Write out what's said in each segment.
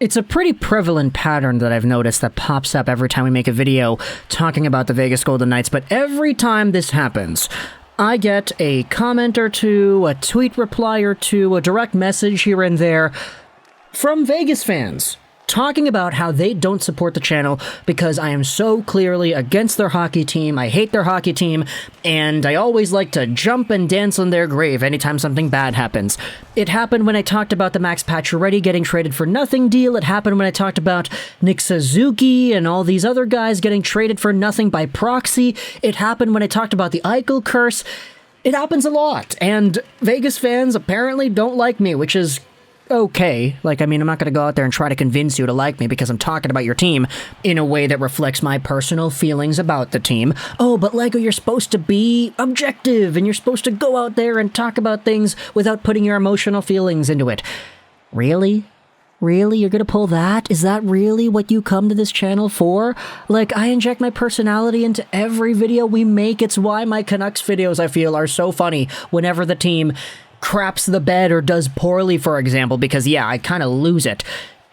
It's a pretty prevalent pattern that I've noticed that pops up every time we make a video talking about the Vegas Golden Knights, but every time this happens, I get a comment or two, a tweet reply or two, a direct message here and there from Vegas fans talking about how they don't support the channel because I am so clearly against their hockey team, I hate their hockey team, and I always like to jump and dance on their grave anytime something bad happens. It happened when I talked about the Max Pacioretty getting traded for nothing deal. It happened when I talked about Nick Suzuki and all these other guys getting traded for nothing by proxy. It happened when I talked about the Eichel curse. It happens a lot, and Vegas fans apparently don't like me, which is okay. I'm not going to go out there and try to convince you to like me because I'm talking about your team in a way that reflects my personal feelings about the team. Oh, but Lego, you're supposed to be objective and you're supposed to go out there and talk about things without putting your emotional feelings into it. Really? Really? You're gonna pull that? Is that really what you come to this channel for? I inject my personality into every video we make. It's why my Canucks videos, I feel, are so funny whenever the team craps the bed or does poorly, for example, because, yeah, I kind of lose it.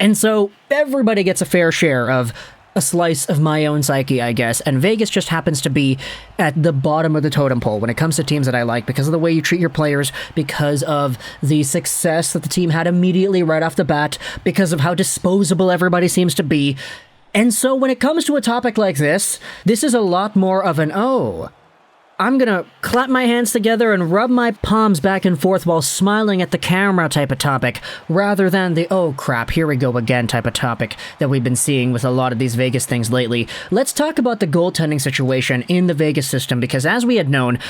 And so everybody gets a fair share of a slice of my own psyche, I guess, and Vegas just happens to be at the bottom of the totem pole when it comes to teams that I like because of the way you treat your players, because of the success that the team had immediately right off the bat, because of how disposable everybody seems to be. And so when it comes to a topic like this is a lot more of an, I'm gonna clap my hands together and rub my palms back and forth while smiling at the camera type of topic, rather than the oh crap, here we go again type of topic that we've been seeing with a lot of these Vegas things lately. Let's talk about the goaltending situation in the Vegas system, because as we had known,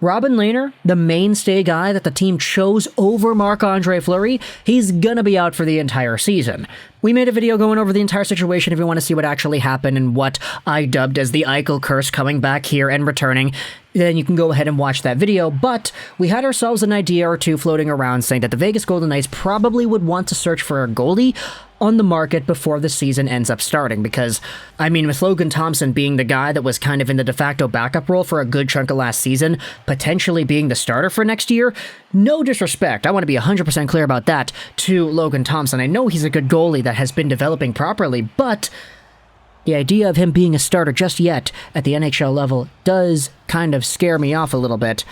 Robin Lehner, the mainstay guy that the team chose over Marc-Andre Fleury, he's gonna be out for the entire season. We made a video going over the entire situation if you want to see what actually happened and what I dubbed as the Eichel curse coming back here and returning. Then you can go ahead and watch that video, but we had ourselves an idea or two floating around saying that the Vegas Golden Knights probably would want to search for a goalie on the market before the season ends up starting, because, with Logan Thompson being the guy that was kind of in the de facto backup role for a good chunk of last season, potentially being the starter for next year, no disrespect, I want to be 100% clear about that, to Logan Thompson. I know he's a good goalie that has been developing properly, but the idea of him being a starter just yet at the NHL level does kind of scare me off a little bit.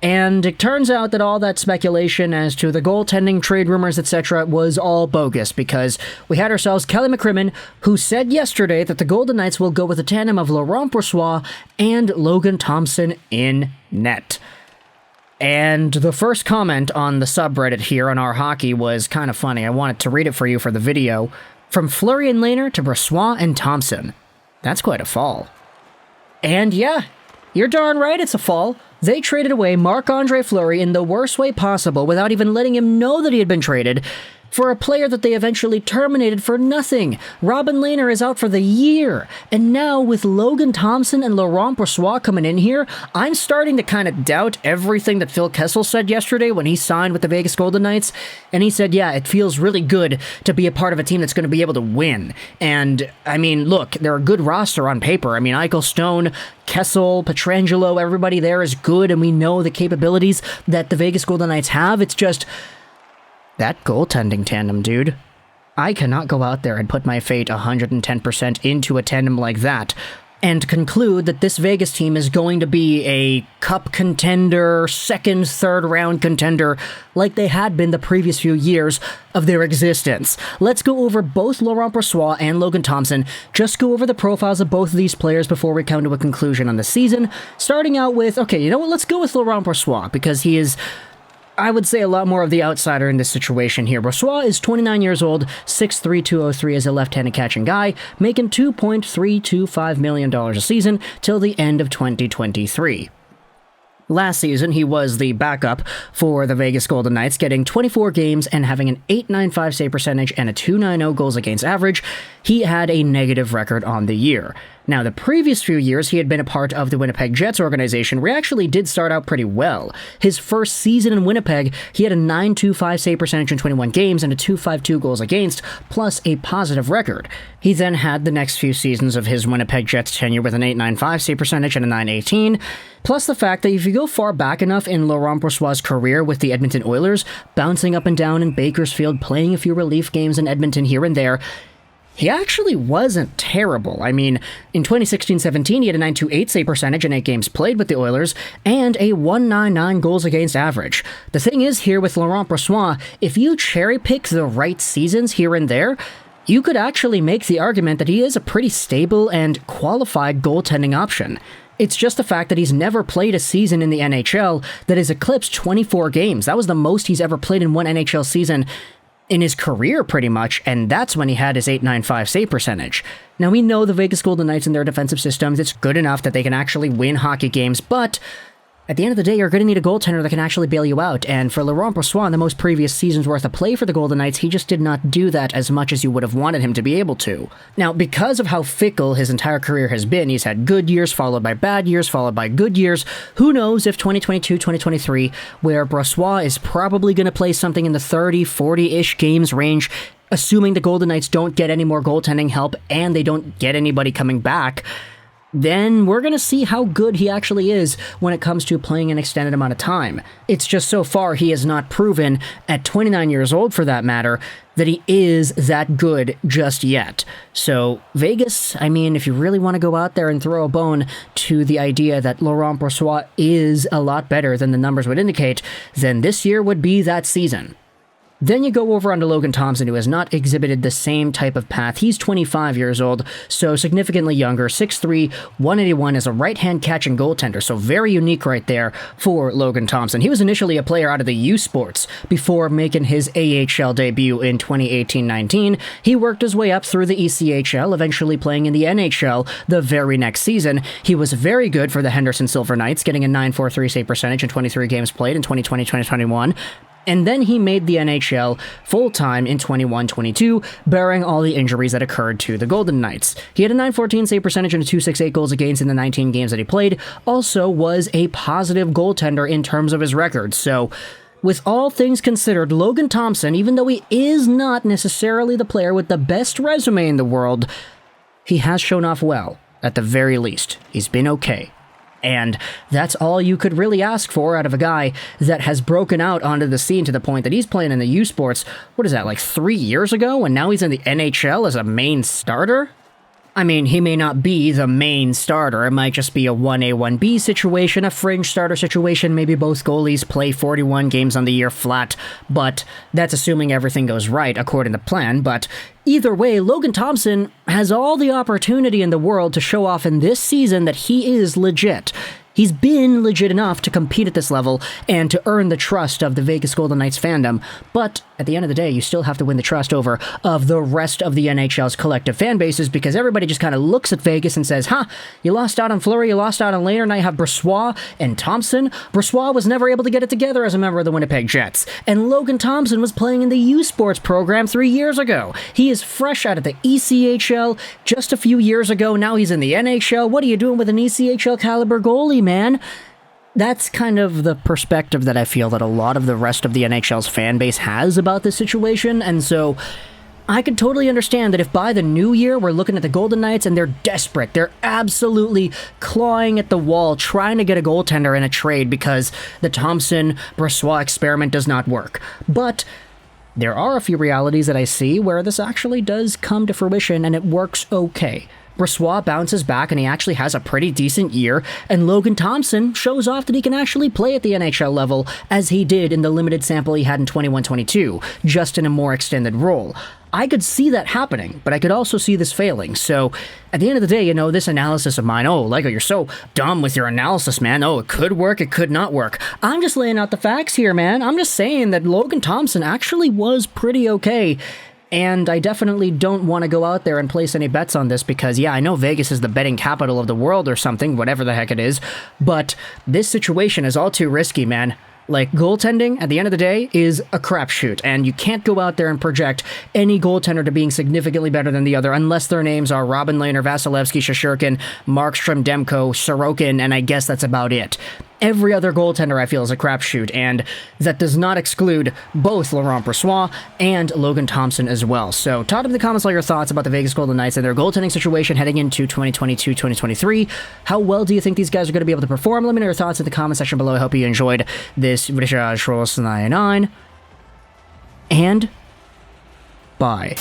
And it turns out that all that speculation as to the goaltending, trade rumors, etc. was all bogus, because we had ourselves Kelly McCrimmon, who said yesterday that the Golden Knights will go with a tandem of Laurent Brossoit and Logan Thompson in net. And the first comment on the subreddit here on Our Hockey was kind of funny. I wanted to read it for you for the video. From Fleury and Lehner to Brossoit and Thompson. That's quite a fall. And yeah, you're darn right it's a fall. They traded away Marc-Andre Fleury in the worst way possible without even letting him know that he had been traded, for a player that they eventually terminated for nothing. Robin Lehner is out for the year, and now with Logan Thompson and Laurent Brossoit coming in here, I'm starting to kind of doubt everything that Phil Kessel said yesterday when he signed with the Vegas Golden Knights, and he said, yeah, it feels really good to be a part of a team that's going to be able to win. And, look, they're a good roster on paper. Eichel, Stone, Kessel, Pietrangelo, everybody there is good, and we know the capabilities that the Vegas Golden Knights have. It's just that goaltending tandem, dude. I cannot go out there and put my fate 110% into a tandem like that and conclude that this Vegas team is going to be a cup contender, second, third round contender like they had been the previous few years of their existence. Let's go over both Laurent Brossoit and Logan Thompson, just go over the profiles of both of these players before we come to a conclusion on the season, starting out with, okay, you know what, let's go with Laurent Brossoit, because he is, I would say, a lot more of the outsider in this situation here. Brossoit is 29 years old, 6'3", 203 as a left-handed catching guy, making $2.325 million a season till the end of 2023. Last season, he was the backup for the Vegas Golden Knights, getting 24 games and having an .895 save percentage and a .290 goals against average. He had a negative record on the year. Now, the previous few years, he had been a part of the Winnipeg Jets organization, where he actually did start out pretty well. His first season in Winnipeg, he had a .925 save percentage in 21 games and a .252 goals against, plus a positive record. He then had the next few seasons of his Winnipeg Jets tenure with an .895 save percentage and a .918, plus the fact that if you go far back enough in Laurent Brossoit's career with the Edmonton Oilers, bouncing up and down in Bakersfield, playing a few relief games in Edmonton here and there, he actually wasn't terrible. I mean, in 2016-17, he had a .928 save percentage in 8 games played with the Oilers, and a .199 goals against average. The thing is here with Laurent Brossoit, if you cherry-pick the right seasons here and there, you could actually make the argument that he is a pretty stable and qualified goaltending option. It's just the fact that he's never played a season in the NHL that has eclipsed 24 games. That was the most he's ever played in one NHL season in his career, pretty much, and that's when he had his .895 save percentage. Now, we know the Vegas Golden Knights and their defensive systems, it's good enough that they can actually win hockey games, but at the end of the day, you're going to need a goaltender that can actually bail you out, and for Laurent Brossoit in the most previous season's worth of play for the Golden Knights, he just did not do that as much as you would have wanted him to be able to. Now, because of how fickle his entire career has been, he's had good years followed by bad years followed by good years. Who knows if 2022-2023, where Brossoit is probably going to play something in the 30, 40-ish games range, assuming the Golden Knights don't get any more goaltending help and they don't get anybody coming back, then we're going to see how good he actually is when it comes to playing an extended amount of time. It's just so far he has not proven, at 29 years old for that matter, that he is that good just yet. So Vegas, I mean, if you really want to go out there and throw a bone to the idea that Laurent Brossoit is a lot better than the numbers would indicate, then this year would be that season. Then you go over onto Logan Thompson, who has not exhibited the same type of path. He's 25 years old, so significantly younger, 6'3", 181 as a right-hand catching goaltender, so very unique right there for Logan Thompson. He was initially a player out of the U Sports before making his AHL debut in 2018-19. He worked his way up through the ECHL, eventually playing in the NHL the very next season. He was very good for the Henderson Silver Knights, getting a .943 save percentage in 23 games played in 2020-2021. And then he made the NHL full-time in 21-22, bearing all the injuries that occurred to the Golden Knights. He had a .914 save percentage and a .268 goals against in the 19 games that he played, also was a positive goaltender in terms of his record. So, with all things considered, Logan Thompson, even though he is not necessarily the player with the best resume in the world, he has shown off well, at the very least. He's been okay. And that's all you could really ask for out of a guy that has broken out onto the scene to the point that he's playing in the U Sports, what is that, like 3 years ago? And now he's in the NHL as a main starter? I mean, he may not be the main starter. It might just be a 1A, 1B situation, a fringe starter situation. Maybe both goalies play 41 games on the year flat, but that's assuming everything goes right according to plan. But either way, Logan Thompson has all the opportunity in the world to show off in this season that he is legit. He's been legit enough to compete at this level and to earn the trust of the Vegas Golden Knights fandom, but at the end of the day, you still have to win the trust over of the rest of the NHL's collective fan bases, because everybody just kind of looks at Vegas and says, you lost out on Fleury, you lost out on Lehner, now you have Brossoit and Thompson. Brossoit was never able to get it together as a member of the Winnipeg Jets, and Logan Thompson was playing in the U Sports program 3 years ago. He is fresh out of the ECHL just a few years ago, now he's in the NHL. What are you doing with an ECHL caliber goalie, man? That's kind of the perspective that I feel that a lot of the rest of the NHL's fan base has about this situation, and so I could totally understand that if by the new year we're looking at the Golden Knights and they're desperate, they're absolutely clawing at the wall trying to get a goaltender in a trade because the Thompson-Brossoit experiment does not work. But there are a few realities that I see where this actually does come to fruition and it works okay. Brossoit bounces back and he actually has a pretty decent year, and Logan Thompson shows off that he can actually play at the NHL level as he did in the limited sample he had in 21-22, just in a more extended role. I could see that happening, but I could also see this failing. So, at the end of the day, this analysis of mine, Lego, you're so dumb with your analysis, man. It could work, it could not work. I'm just laying out the facts here, man. I'm just saying that Logan Thompson actually was pretty okay. And I definitely don't want to go out there and place any bets on this because, I know Vegas is the betting capital of the world or something, whatever the heck it is, but this situation is all too risky, man. Like, goaltending, at the end of the day, is a crapshoot, and you can't go out there and project any goaltender to being significantly better than the other unless their names are Robin Lehner, Vasilevsky, Shesterkin, Markstrom, Demko, Sorokin, and I guess that's about it. Every other goaltender, I feel, is a crapshoot, and that does not exclude both Laurent Brossoit and Logan Thompson as well. So, talk in the comments all your thoughts about the Vegas Golden Knights and their goaltending situation heading into 2022-2023. How well do you think these guys are going to be able to perform? Let me know your thoughts in the comment section below. I hope you enjoyed this Juraj 99, and bye.